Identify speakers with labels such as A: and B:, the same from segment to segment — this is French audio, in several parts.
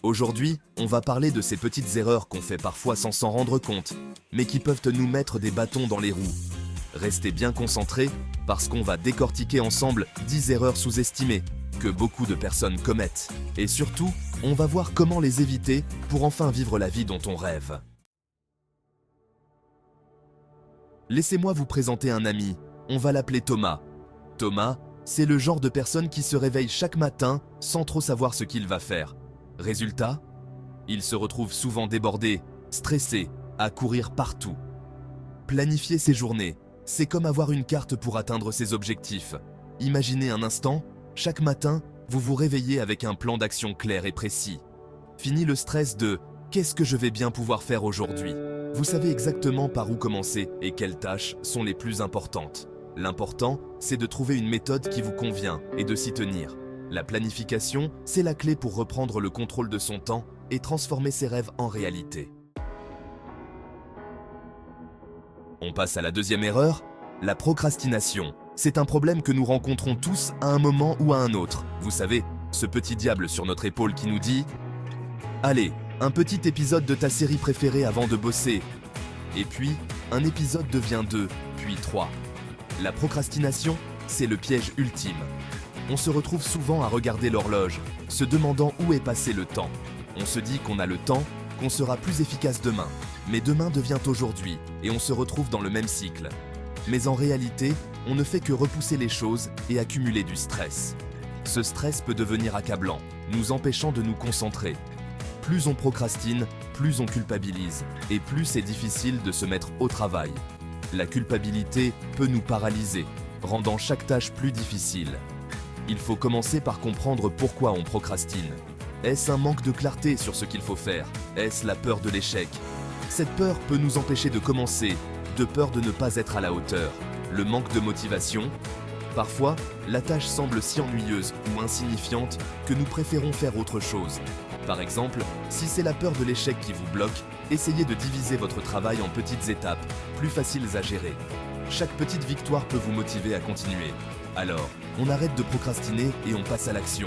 A: Aujourd'hui, on va parler de ces petites erreurs qu'on fait parfois sans s'en rendre compte, mais qui peuvent nous mettre des bâtons dans les roues. Restez bien concentrés, parce qu'on va décortiquer ensemble 10 erreurs sous-estimées que beaucoup de personnes commettent. Et surtout, on va voir comment les éviter pour enfin vivre la vie dont on rêve. Laissez-moi vous présenter un ami, on va l'appeler Thomas. Thomas, c'est le genre de personne qui se réveille chaque matin sans trop savoir ce qu'il va faire. Résultat, il se retrouve souvent débordé, stressé, à courir partout. Planifier ses journées, c'est comme avoir une carte pour atteindre ses objectifs. Imaginez un instant, chaque matin, vous vous réveillez avec un plan d'action clair et précis. Fini le stress de « qu'est-ce que je vais bien pouvoir faire aujourd'hui ?» Vous savez exactement par où commencer et quelles tâches sont les plus importantes. L'important, c'est de trouver une méthode qui vous convient et de s'y tenir. La planification, c'est la clé pour reprendre le contrôle de son temps et transformer ses rêves en réalité. On passe à la deuxième erreur, la procrastination. C'est un problème que nous rencontrons tous à un moment ou à un autre. Vous savez, ce petit diable sur notre épaule qui nous dit « Allez, un petit épisode de ta série préférée avant de bosser. » Et puis, un épisode devient 2, puis 3. La procrastination, c'est le piège ultime. On se retrouve souvent à regarder l'horloge, se demandant où est passé le temps. On se dit qu'on a le temps, qu'on sera plus efficace demain. Mais demain devient aujourd'hui, et on se retrouve dans le même cycle. Mais en réalité, on ne fait que repousser les choses et accumuler du stress. Ce stress peut devenir accablant, nous empêchant de nous concentrer. Plus on procrastine, plus on culpabilise, et plus c'est difficile de se mettre au travail. La culpabilité peut nous paralyser, rendant chaque tâche plus difficile. Il faut commencer par comprendre pourquoi on procrastine. Est-ce un manque de clarté sur ce qu'il faut faire? Est-ce la peur de l'échec? Cette peur peut nous empêcher de commencer, de peur de ne pas être à la hauteur. Le manque de motivation? Parfois, la tâche semble si ennuyeuse ou insignifiante que nous préférons faire autre chose. Par exemple, si c'est la peur de l'échec qui vous bloque, essayez de diviser votre travail en petites étapes, plus faciles à gérer. Chaque petite victoire peut vous motiver à continuer. Alors, on arrête de procrastiner et on passe à l'action.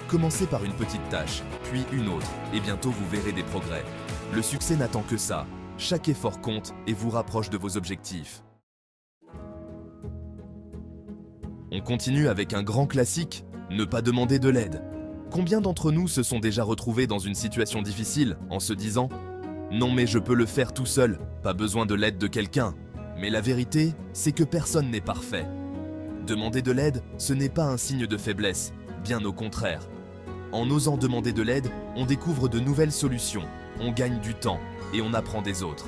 A: Commencez par une petite tâche, puis une autre, et bientôt vous verrez des progrès. Le succès n'attend que ça. Chaque effort compte et vous rapproche de vos objectifs. On continue avec un grand classique, ne pas demander de l'aide. Combien d'entre nous se sont déjà retrouvés dans une situation difficile en se disant « Non mais je peux le faire tout seul, pas besoin de l'aide de quelqu'un ». Mais la vérité, c'est que personne n'est parfait. Demander de l'aide, ce n'est pas un signe de faiblesse, bien au contraire. En osant demander de l'aide, on découvre de nouvelles solutions, on gagne du temps et on apprend des autres.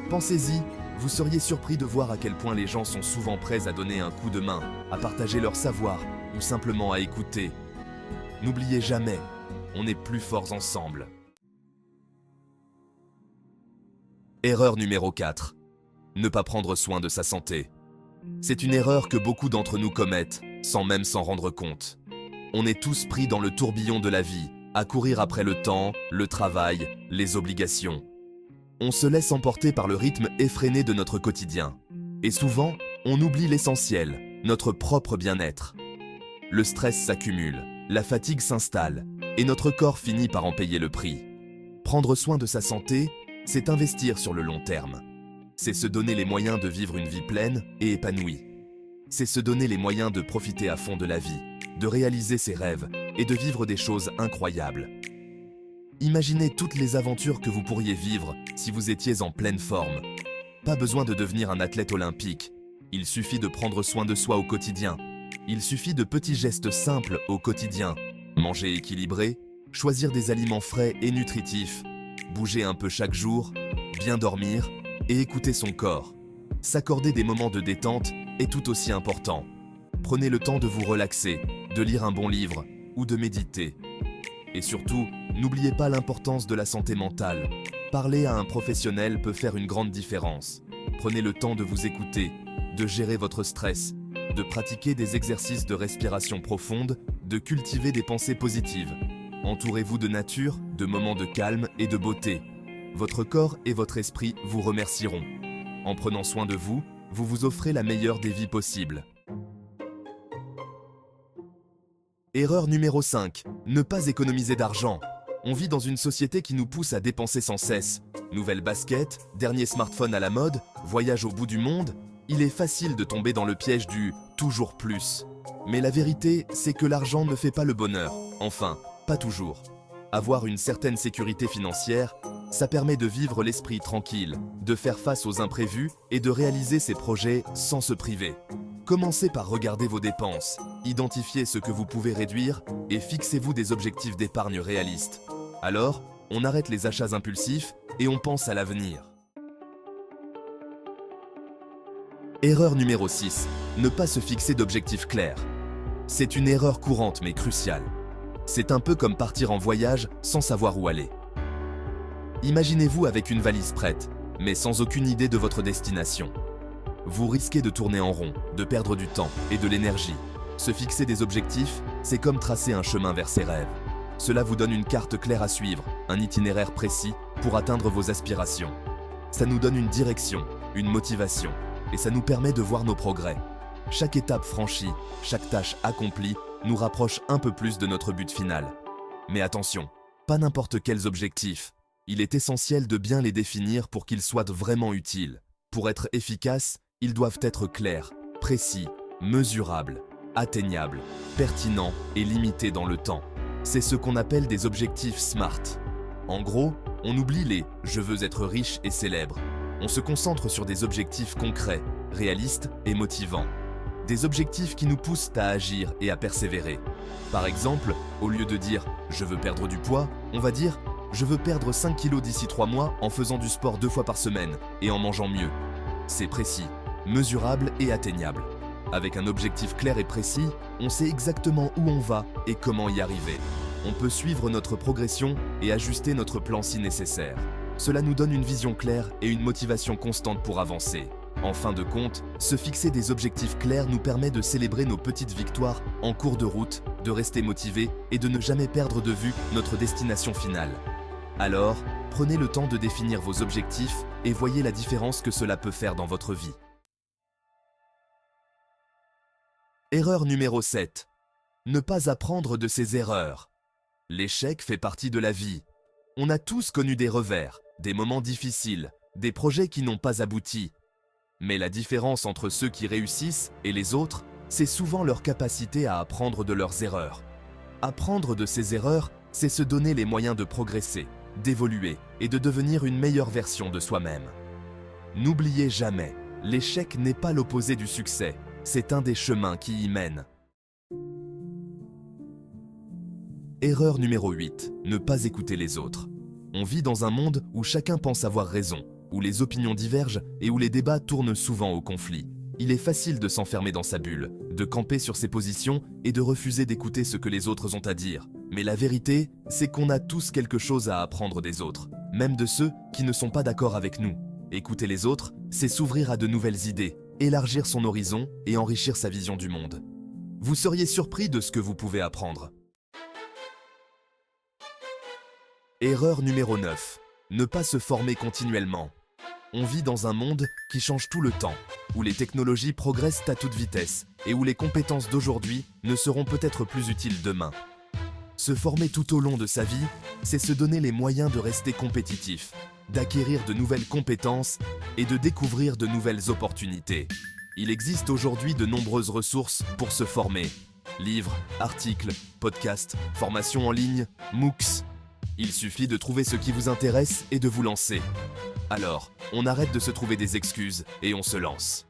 A: Pensez-y, vous seriez surpris de voir à quel point les gens sont souvent prêts à donner un coup de main, à partager leur savoir ou simplement à écouter. N'oubliez jamais, on est plus forts ensemble. Erreur numéro 4. Ne pas prendre soin de sa santé. C'est une erreur que beaucoup d'entre nous commettent, sans même s'en rendre compte. On est tous pris dans le tourbillon de la vie, à courir après le temps, le travail, les obligations. On se laisse emporter par le rythme effréné de notre quotidien. Et souvent, on oublie l'essentiel, notre propre bien-être. Le stress s'accumule, la fatigue s'installe, et notre corps finit par en payer le prix. Prendre soin de sa santé, c'est investir sur le long terme. C'est se donner les moyens de vivre une vie pleine et épanouie. C'est se donner les moyens de profiter à fond de la vie, de réaliser ses rêves et de vivre des choses incroyables. Imaginez toutes les aventures que vous pourriez vivre si vous étiez en pleine forme. Pas besoin de devenir un athlète olympique. Il suffit de prendre soin de soi au quotidien. Il suffit de petits gestes simples au quotidien. Manger équilibré, choisir des aliments frais et nutritifs, bouger un peu chaque jour, bien dormir et écouter son corps. S'accorder des moments de détente est tout aussi important. Prenez le temps de vous relaxer, de lire un bon livre ou de méditer. Et surtout, n'oubliez pas l'importance de la santé mentale. Parler à un professionnel peut faire une grande différence. Prenez le temps de vous écouter, de gérer votre stress, de pratiquer des exercices de respiration profonde, de cultiver des pensées positives. Entourez-vous de nature, de moments de calme et de beauté. Votre corps et votre esprit vous remercieront. En prenant soin de vous, vous vous offrez la meilleure des vies possibles. Erreur numéro 5. Ne pas économiser d'argent. On vit dans une société qui nous pousse à dépenser sans cesse. Nouvelles baskets, dernier smartphone à la mode, voyage au bout du monde, il est facile de tomber dans le piège du « toujours plus ». Mais la vérité, c'est que l'argent ne fait pas le bonheur. Enfin, pas toujours. Avoir une certaine sécurité financière, ça permet de vivre l'esprit tranquille, de faire face aux imprévus et de réaliser ses projets sans se priver. Commencez par regarder vos dépenses, identifiez ce que vous pouvez réduire et fixez-vous des objectifs d'épargne réalistes. Alors, on arrête les achats impulsifs et on pense à l'avenir. Erreur numéro 6. Ne pas se fixer d'objectifs clairs. C'est une erreur courante mais cruciale. C'est un peu comme partir en voyage sans savoir où aller. Imaginez-vous avec une valise prête, mais sans aucune idée de votre destination. Vous risquez de tourner en rond, de perdre du temps et de l'énergie. Se fixer des objectifs, c'est comme tracer un chemin vers ses rêves. Cela vous donne une carte claire à suivre, un itinéraire précis pour atteindre vos aspirations. Ça nous donne une direction, une motivation, et ça nous permet de voir nos progrès. Chaque étape franchie, chaque tâche accomplie nous rapproche un peu plus de notre but final. Mais attention, pas n'importe quels objectifs. Il est essentiel de bien les définir pour qu'ils soient vraiment utiles. Pour être efficaces, ils doivent être clairs, précis, mesurables, atteignables, pertinents et limités dans le temps. C'est ce qu'on appelle des objectifs SMART. En gros, on oublie les « je veux être riche et célèbre ». On se concentre sur des objectifs concrets, réalistes et motivants. Des objectifs qui nous poussent à agir et à persévérer. Par exemple, au lieu de dire « je veux perdre du poids », on va dire « je veux perdre 5 kilos d'ici 3 mois en faisant du sport 2 fois par semaine et en mangeant mieux ». C'est précis, mesurable et atteignable. Avec un objectif clair et précis, on sait exactement où on va et comment y arriver. On peut suivre notre progression et ajuster notre plan si nécessaire. Cela nous donne une vision claire et une motivation constante pour avancer. En fin de compte, se fixer des objectifs clairs nous permet de célébrer nos petites victoires en cours de route, de rester motivé et de ne jamais perdre de vue notre destination finale. Alors, prenez le temps de définir vos objectifs et voyez la différence que cela peut faire dans votre vie. Erreur numéro 7. Ne pas apprendre de ses erreurs. L'échec fait partie de la vie. On a tous connu des revers, des moments difficiles, des projets qui n'ont pas abouti. Mais la différence entre ceux qui réussissent et les autres, c'est souvent leur capacité à apprendre de leurs erreurs. Apprendre de ses erreurs, c'est se donner les moyens de progresser, d'évoluer et de devenir une meilleure version de soi-même. N'oubliez jamais, l'échec n'est pas l'opposé du succès, c'est un des chemins qui y mènent. Erreur numéro 8. Ne pas écouter les autres. On vit dans un monde où chacun pense avoir raison, où les opinions divergent et où les débats tournent souvent au conflit. Il est facile de s'enfermer dans sa bulle, de camper sur ses positions et de refuser d'écouter ce que les autres ont à dire. Mais la vérité, c'est qu'on a tous quelque chose à apprendre des autres, même de ceux qui ne sont pas d'accord avec nous. Écouter les autres, c'est s'ouvrir à de nouvelles idées, élargir son horizon et enrichir sa vision du monde. Vous seriez surpris de ce que vous pouvez apprendre. Erreur numéro 9. Ne pas se former continuellement. On vit dans un monde qui change tout le temps, où les technologies progressent à toute vitesse et où les compétences d'aujourd'hui ne seront peut-être plus utiles demain. Se former tout au long de sa vie, c'est se donner les moyens de rester compétitif, d'acquérir de nouvelles compétences et de découvrir de nouvelles opportunités. Il existe aujourd'hui de nombreuses ressources pour se former. Livres, articles, podcasts, formations en ligne, MOOCs. Il suffit de trouver ce qui vous intéresse et de vous lancer. Alors, on arrête de se trouver des excuses et on se lance.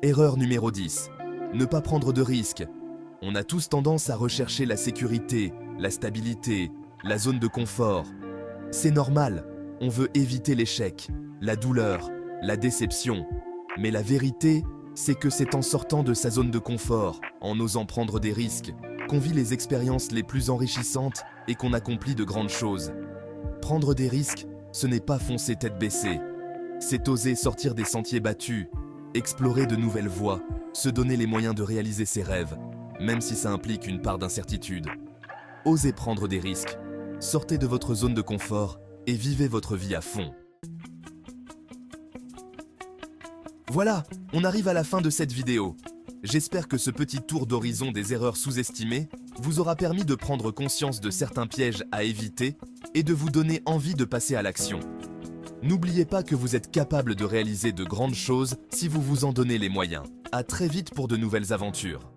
A: Erreur numéro 10. Ne pas prendre de risques. On a tous tendance à rechercher la sécurité, la stabilité, la zone de confort. C'est normal, on veut éviter l'échec, la douleur, la déception. Mais la vérité, c'est que c'est en sortant de sa zone de confort, en osant prendre des risques, qu'on vit les expériences les plus enrichissantes et qu'on accomplit de grandes choses. Prendre des risques, ce n'est pas foncer tête baissée. C'est oser sortir des sentiers battus, explorer de nouvelles voies, se donner les moyens de réaliser ses rêves, même si ça implique une part d'incertitude. Osez prendre des risques, sortez de votre zone de confort et vivez votre vie à fond. Voilà, on arrive à la fin de cette vidéo. J'espère que ce petit tour d'horizon des erreurs sous-estimées vous aura permis de prendre conscience de certains pièges à éviter et de vous donner envie de passer à l'action. N'oubliez pas que vous êtes capable de réaliser de grandes choses si vous vous en donnez les moyens. À très vite pour de nouvelles aventures.